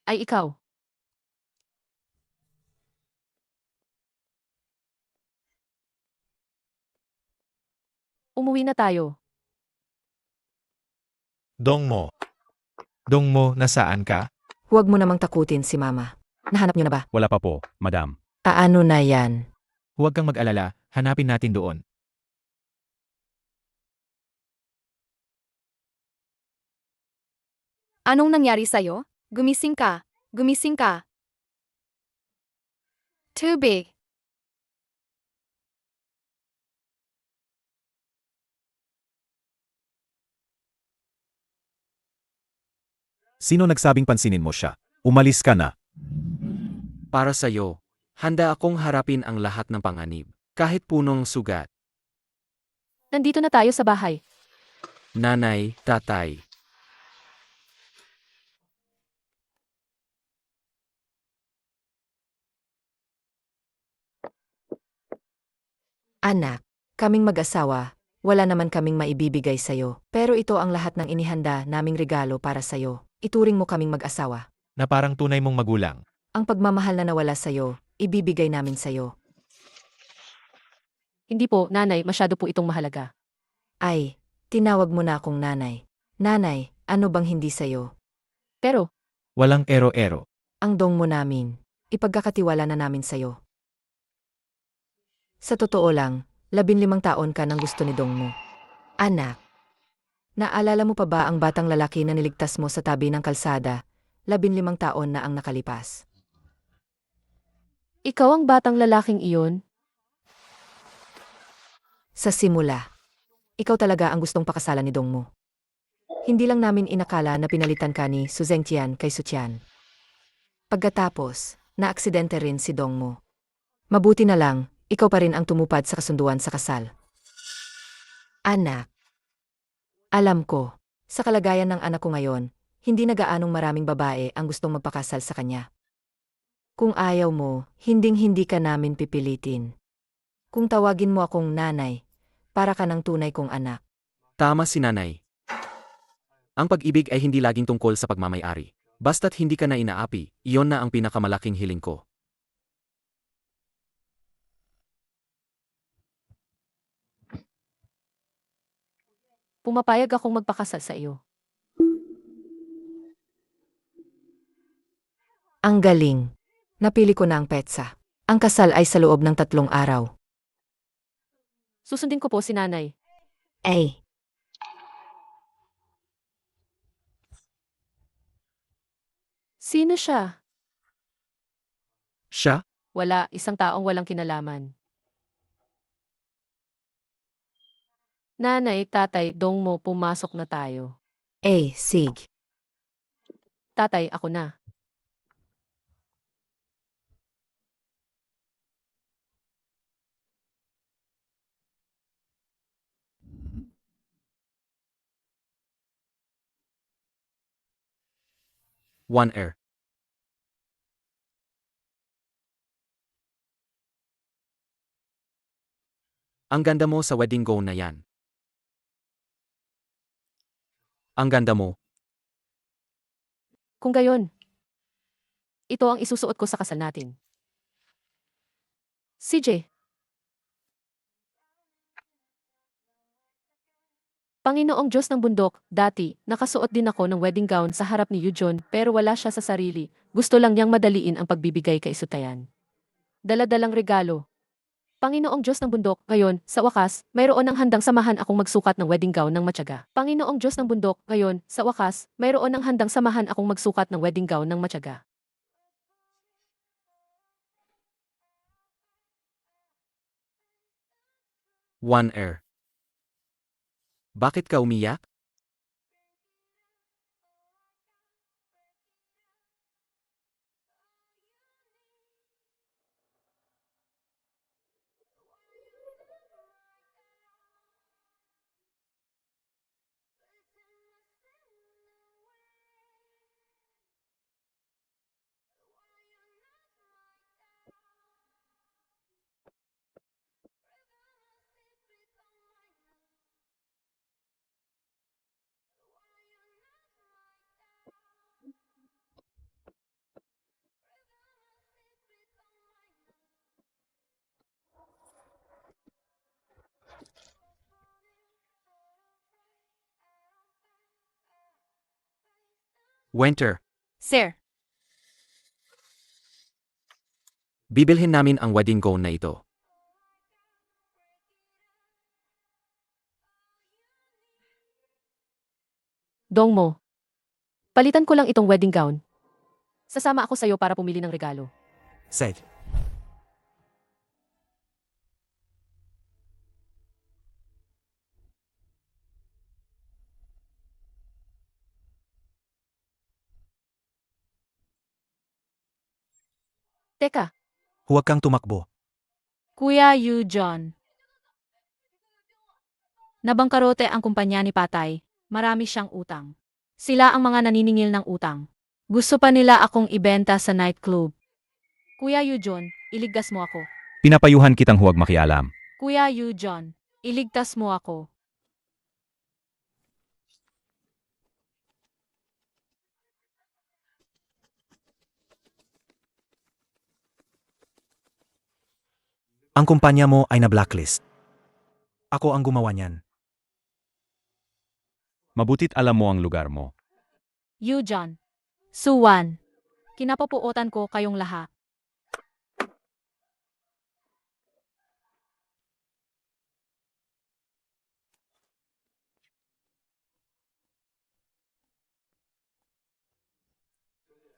ay ikaw. Umuwi na tayo.
Dongmo. Dongmo, nasaan ka?
Huwag mo namang takutin si Mama. Nahanap niyo na ba?
Wala pa po, madam.
Ano na yan?
Huwag kang mag-alala, hanapin natin doon.
Anong nangyari sa'yo? Gumising ka. Gumising ka. Tubig.
Sino nagsabing pansinin mo siya? Umalis ka na.
Para sa'yo, handa akong harapin ang lahat ng panganib. Kahit punong sugat.
Nandito na tayo sa bahay.
Nanay, tatay.
Anak, kaming mag-asawa, wala naman kaming maibibigay sa'yo. Pero ito ang lahat ng inihanda naming regalo para sa'yo. Ituring mo kaming mag-asawa.
Na parang tunay mong magulang.
Ang pagmamahal na nawala sa'yo, ibibigay namin sa'yo.
Hindi po, nanay, masyado po itong mahalaga.
Ay, tinawag mo na akong nanay. Nanay, ano bang hindi sa'yo?
Pero,
Walang ero-ero.
Ang dong mo namin. Ipagkakatiwala na namin sa'yo. Sa totoo lang, 15 taon ka nang gusto ni dong mo. Anak, naalala mo pa ba ang batang lalaki na niligtas mo sa tabi ng kalsada? 15 taon na ang nakalipas.
ikaw ang batang lalaking iyon?
Sa simula, ikaw talaga ang gustong pakasalan ni dong mo. Hindi lang namin inakala na pinalitan ka ni Su Zhengtian kay Su Qian. Pagkatapos, naaksidente rin si dong mo. Mabuti na lang, ikaw pa rin ang tumupad sa kasunduan sa kasal. Anak, alam ko, sa kalagayan ng anak ko ngayon, hindi na gaanong maraming babae ang gustong magpakasal sa kanya. Kung ayaw mo, hinding-hindi ka namin pipilitin. Kung tawagin mo akong nanay, para ka ng tunay kong anak.
Tama si nanay. Ang pag-ibig ay hindi laging tungkol sa pagmamay-ari. Basta't hindi ka na inaapi, iyon na ang pinakamalaking hiling ko.
Pumapayag akong magpakasal sa iyo.
Ang galing. Napili ko na ang petsa. Ang kasal ay sa loob ng 3 araw.
Susundin ko po si nanay.
Ay,
Sino siya?
Siya?
Wala, isang taong walang kinalaman. Nanay, tatay, dong mo, pumasok na tayo.
Sig.
Tatay, ako na.
One Air. Ang ganda mo sa wedding gown na yan. Ang ganda mo.
Kung gayon, ito ang isusuot ko sa kasal natin. CJ. Panginoong Diyos ng bundok, dati, nakasuot din ako ng wedding gown sa harap ni Yujon pero wala siya sa sarili. Gusto lang niyang madaliin ang pagbibigay kay Sutayan. Daladalang regalo. Panginoong Diyos ng bundok, ngayon, sa wakas, mayroon ang handang samahan akong magsukat ng wedding gown ng matyaga. Panginoong Diyos ng bundok, ngayon, sa wakas, mayroon ang handang samahan akong magsukat ng wedding gown ng matyaga.
One Air. Bakit ka umiyak? Winter.
Sir,
Bibilhin namin ang wedding gown na ito.
dong mo. Palitan ko lang itong wedding gown. Sasama ako sa'yo para pumili ng regalo.
Said.
Teka,
Huwag kang tumakbo.
Kuya Yujon. Nabangkarote ang kumpanya ni Patay. Marami siyang utang. Sila ang mga naniningil ng utang. Gusto pa nila akong ibenta sa nightclub. Kuya Yujon, iligtas mo ako.
Pinapayuhan kitang huwag makialam.
Kuya Yujon, iligtas mo ako.
Ang kumpanya mo ay na-blacklist. Ako ang gumawa niyan.
Mabutit alam mo ang lugar mo.
Yujon. Suwan. Kinapapuotan ko kayong lahat.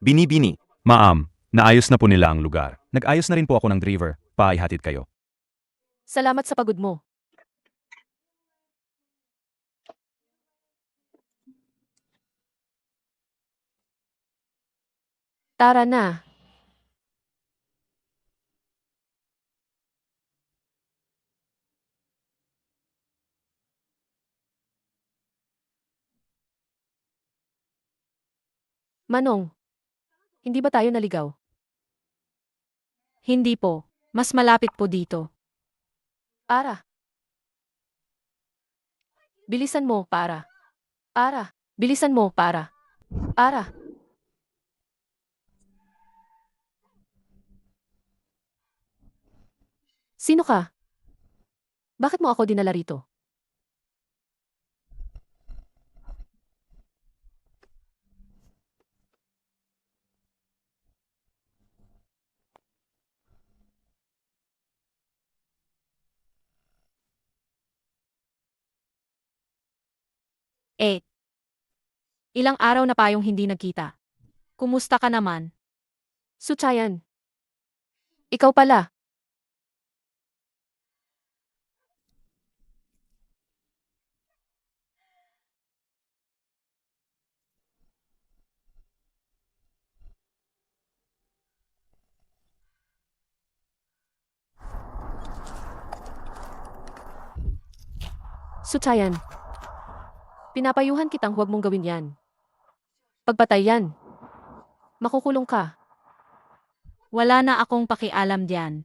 Bini-bini. Ma'am, naayos na po nila ang lugar. Nag-ayos na rin po ako ng driver. Paihatid kayo.
Salamat sa pagod mo. Tara na. Manong, hindi ba tayo naligaw? Hindi po. Mas malapit po dito. Para. Bilisan mo, para. Para. Bilisan mo, para. Para. Sino ka? Bakit mo ako dinala rito? Ilang araw na tayong hindi nagkita. Kumusta ka naman? Suchayan. Ikaw pala. Sutayan. Pinapayuhan kitang huwag mong gawin yan. Pagpatay yan. Makukulong ka. Wala na akong pakialam diyan.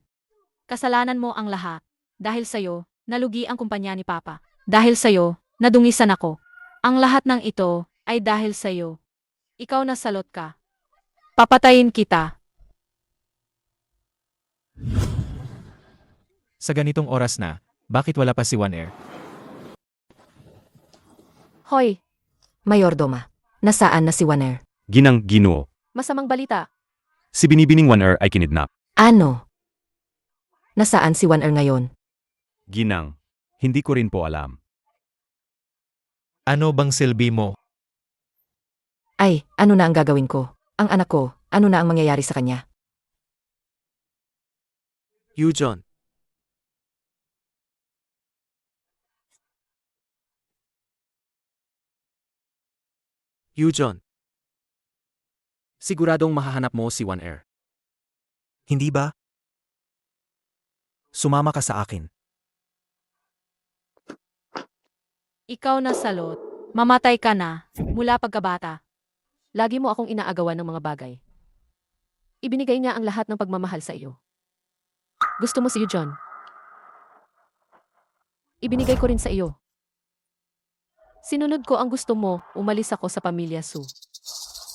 Kasalanan mo ang lahat. Dahil sa'yo, nalugi ang kumpanya ni Papa. Dahil sa'yo, nadungisan ako. Ang lahat ng ito ay dahil sa'yo. Ikaw na salot ka. Papatayin kita.
Sa ganitong oras na, bakit wala pa si One Air?
Hoy,
Mayordoma, nasaan na si Waner?
Ginang Ginoo.
masamang balita.
Si Binibining One ay kinidnap.
Ano? Nasaan si Waner ngayon?
Ginang. Hindi ko rin po alam.
Ano bang silbi mo?
Ay, ano na ang gagawin ko? Ang anak ko, ano na ang mangyayari sa kanya?
Yujon. Yujon. Siguradong mahahanap mo si One Air.
Hindi ba? Sumama ka sa akin.
Ikaw na salot. Mamatay ka na, mula pagkabata. Lagi mo akong inaagawan ng mga bagay. Ibinigay niya ang lahat ng pagmamahal sa iyo. Gusto mo si John? Ibinigay ko rin sa iyo. Sinunod ko ang gusto mo, umalis ako sa pamilya Su.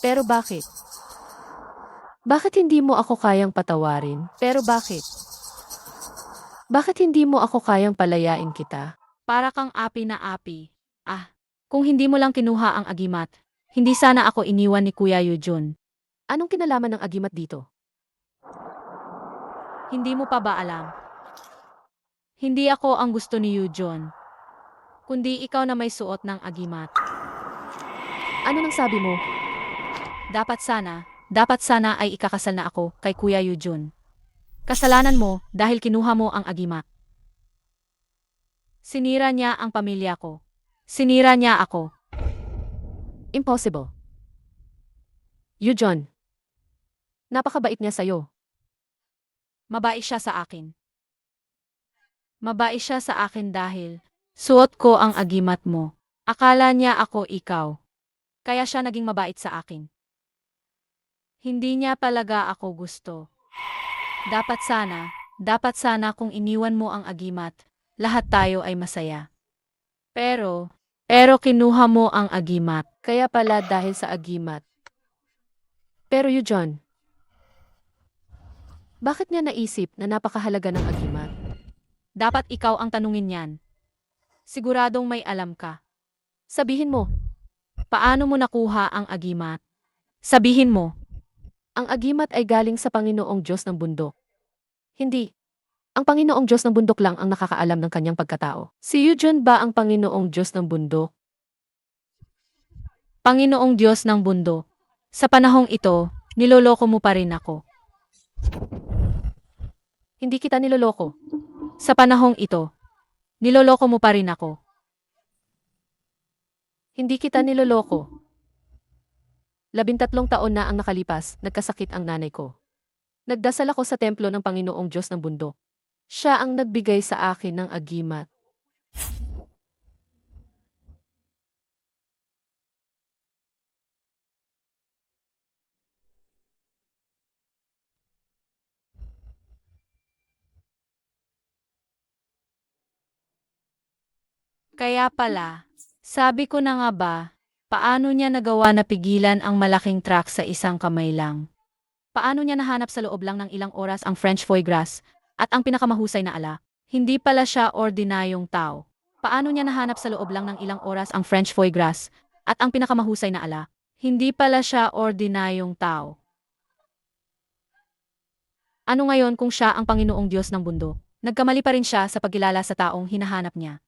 Pero bakit? Bakit hindi mo ako kayang patawarin? Pero bakit? Bakit hindi mo ako kayang palayain kita? Para kang api na api. Ah, kung hindi mo lang kinuha ang agimat, hindi sana ako iniwan ni Kuya Yujun. Anong kinalaman ng agimat dito? Hindi mo pa ba alam? Hindi ako ang gusto ni Yujun, kundi ikaw na may suot ng agimat. Ano nang sabi mo? Dapat sana ay ikakasal na ako kay Kuya Yujun. Kasalanan mo dahil kinuha mo ang agimat. Sinira niya ang pamilya ko. Sinira niya ako. Impossible. Yujun. Napakabait niya sa'yo. Mabait siya sa akin. Mabait siya sa akin dahil suot ko ang agimat mo. Akala niya ako ikaw. Kaya siya naging mabait sa akin. Hindi niya talaga ako gusto. Dapat sana kung iniwan mo ang agimat, lahat tayo ay masaya. Pero kinuha mo ang agimat. Kaya pala dahil sa agimat. Pero Yujun, bakit niya naisip na napakahalaga ng agimat? Dapat ikaw ang tanungin niyan. Siguradong may alam ka. Sabihin mo, paano mo nakuha ang agimat? Sabihin mo, ang agimat ay galing sa Panginoong Diyos ng bundok. Hindi. Ang Panginoong Diyos ng bundok lang ang nakakaalam ng kanyang pagkatao. Si Yujun ba ang Panginoong Diyos ng bundok? Panginoong Diyos ng bundok. Sa panahong ito, niloloko mo pa rin ako. Hindi kita niloloko. Sa panahong ito, niloloko mo pa rin ako. Hindi kita niloloko. 13 taon na ang nakalipas, nagkasakit ang nanay ko. Nagdasal ako sa templo ng Panginoong Diyos ng bundok. Siya ang nagbigay sa akin ng agimat. Kaya pala, sabi ko na nga ba, paano niya nagawa na pigilan ang malaking truck sa isang kamay lang? Paano niya nahanap sa loob lang ng ilang oras ang French foie gras at ang pinakamahusay na ala? Hindi pala siya ordinaryong tao. Paano niya nahanap sa loob lang ng ilang oras ang French foie gras at ang pinakamahusay na ala? Hindi pala siya ordinaryong tao. Ano ngayon kung siya ang Panginoong Diyos ng bundok? Nagkamali pa rin siya sa pagkilala sa taong hinahanap niya.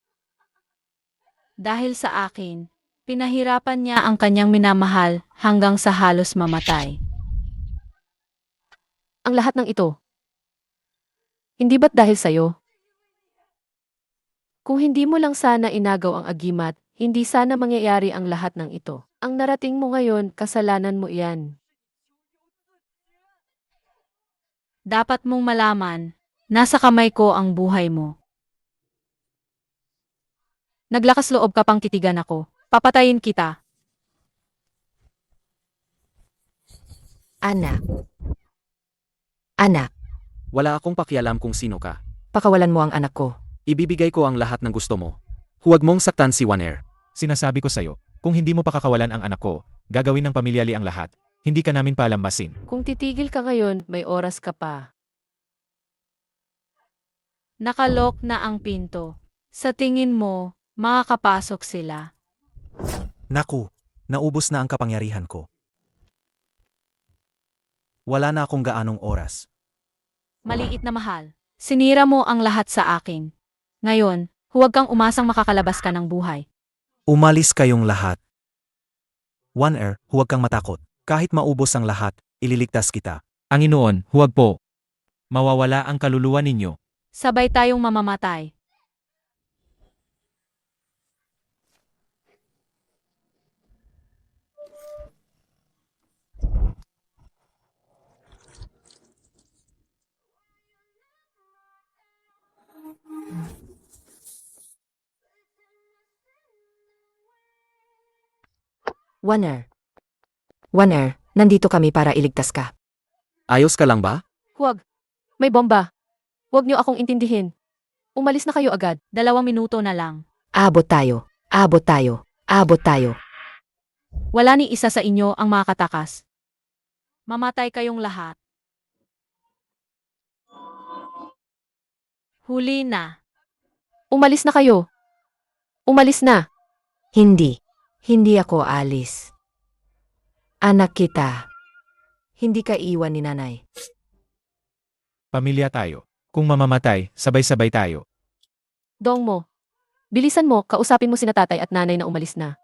Dahil sa akin, pinahirapan niya ang kanyang minamahal hanggang sa halos mamatay. Ang lahat ng ito, hindi ba't dahil sa'yo? Kung hindi mo lang sana inagaw ang agimat, hindi sana mangyayari ang lahat ng ito. Ang narating mo ngayon, kasalanan mo iyan. Dapat mong malaman, nasa kamay ko ang buhay mo. Naglakas loob ka pang titigan ako. Papatayin kita.
Anak. Anak,
Wala akong pakialam kung sino ka.
pakawalan mo ang anak ko.
Ibibigay ko ang lahat ng gusto mo. Huwag mong saktan si One Air.
Sinasabi ko sa'yo, kung hindi mo pakakawalan ang anak ko, gagawin ng pamilya Lee ang lahat. Hindi ka namin paalambasin.
Kung titigil ka ngayon, may oras ka pa. Nakalok na ang pinto. Sa tingin mo, makakapasok sila.
Naku, naubos na ang kapangyarihan ko. Wala na akong gaanong oras.
Maliit na mahal. Sinira mo ang lahat sa akin. Ngayon, huwag kang umasang makakalabas ka ng buhay.
Umalis kayong lahat. One Air, huwag kang matakot. Kahit maubos ang lahat, ililigtas kita.
Panginoon, huwag po. Mawawala ang kaluluwa ninyo.
Sabay tayong mamamatay.
One Air, nandito kami para iligtas ka.
Ayos ka lang ba?
Huwag. May bomba. Huwag niyo akong intindihin. Umalis na kayo agad. 2 minuto na lang.
Abot tayo. Abot tayo. Abot tayo.
Wala ni isa sa inyo ang makakatakas. Mamatay kayong lahat. Huli na. Umalis na kayo. Umalis na.
Hindi. Hindi ako alis. Anak kita. Hindi ka iwan ni nanay.
Pamilya tayo. Kung mamamatay, sabay-sabay tayo.
Dong mo. Bilisan mo, kausapin mo sina tatay at nanay na umalis na.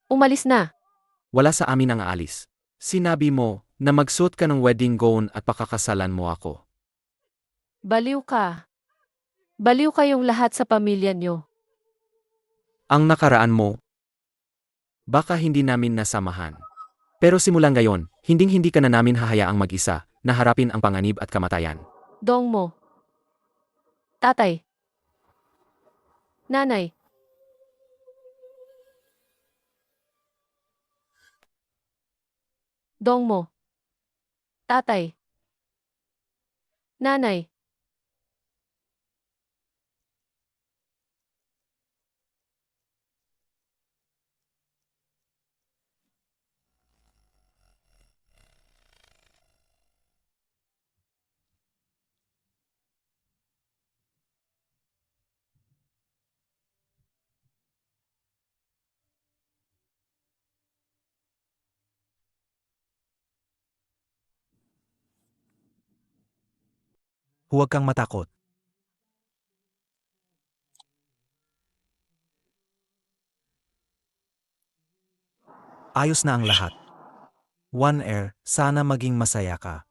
Umalis na.
Wala sa amin ang aalis. Sinabi mo na magsuot ka ng wedding gown at pakakasalan mo ako.
Baliw ka. Baliw kayong lahat sa pamilya nyo.
Ang nakaraan mo, baka hindi namin nasamahan. Pero simulan ngayon, hinding-hindi ka na namin hahayaang mag-isa na harapin ang panganib at kamatayan.
Dong mo. Tatay. Nanay. Dong mo. Tatay. Nanay.
Huwag kang matakot. Ayos na ang lahat. One Air, sana maging masaya ka.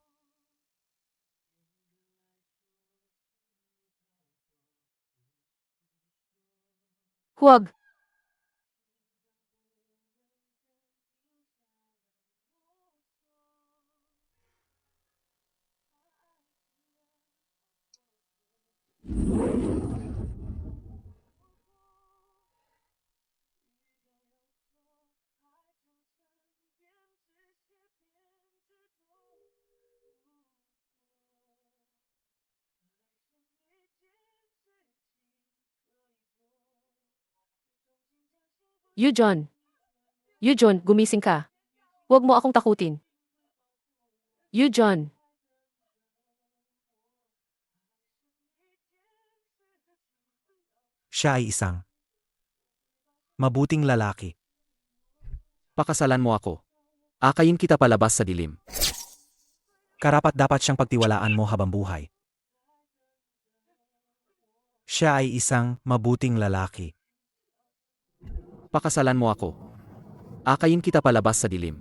Huwag. Yujon. Yujon, gumising ka. Huwag mo akong takutin. Yujon.
Siya ay isang mabuting lalaki.
Pakasalan mo ako. Akayin kita palabas sa dilim.
Karapat-dapat siyang pagtiwalaan mo habang buhay. Siya ay isang mabuting lalaki.
Pakasalan mo ako. Akayin kita palabas sa dilim.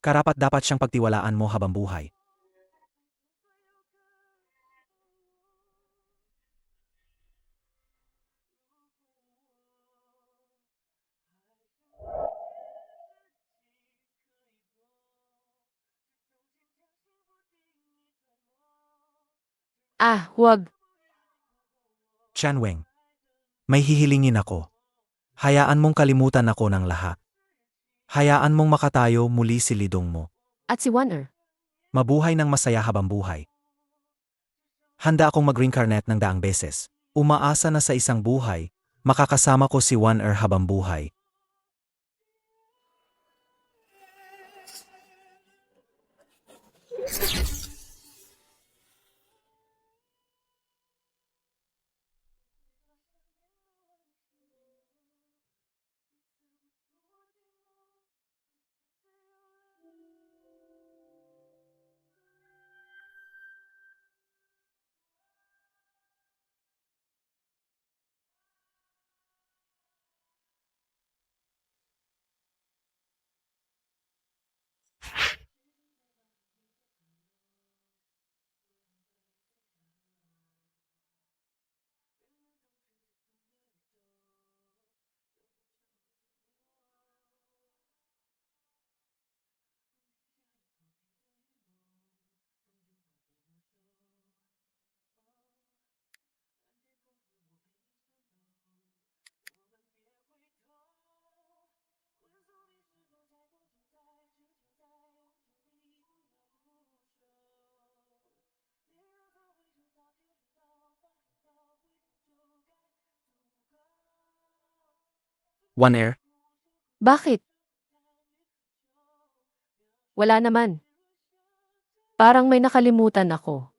Karapat-dapat siyang pagtiwalaan mo habang buhay.
Ah, huwag.
Chanweng. May hihilingin ako. Hayaan mong kalimutan ako ng lahat. Hayaan mong makatayo muli si Lidong mo.
At si One-er.
Mabuhay ng masaya habang buhay. Handa akong mag-reincarnate ng daang beses. Umaasa na sa isang buhay, makakasama ko si One-er habang buhay.
One-er,
Bakit? Wala naman. Parang may nakalimutan ako.